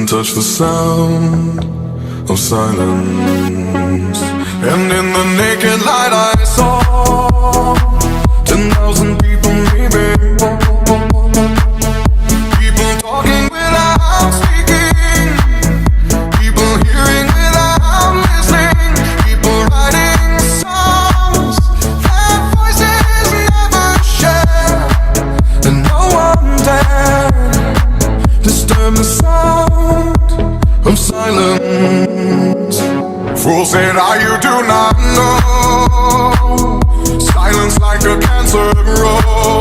couldn't touch the sound of silence. And in the naked light I saw 10,000 people maybe, people talking without speaking, people hearing without listening, people writing songs that voices never share, and no one dared disturb the sound of silence. Fool said, you do not know. Silence like a cancer grows.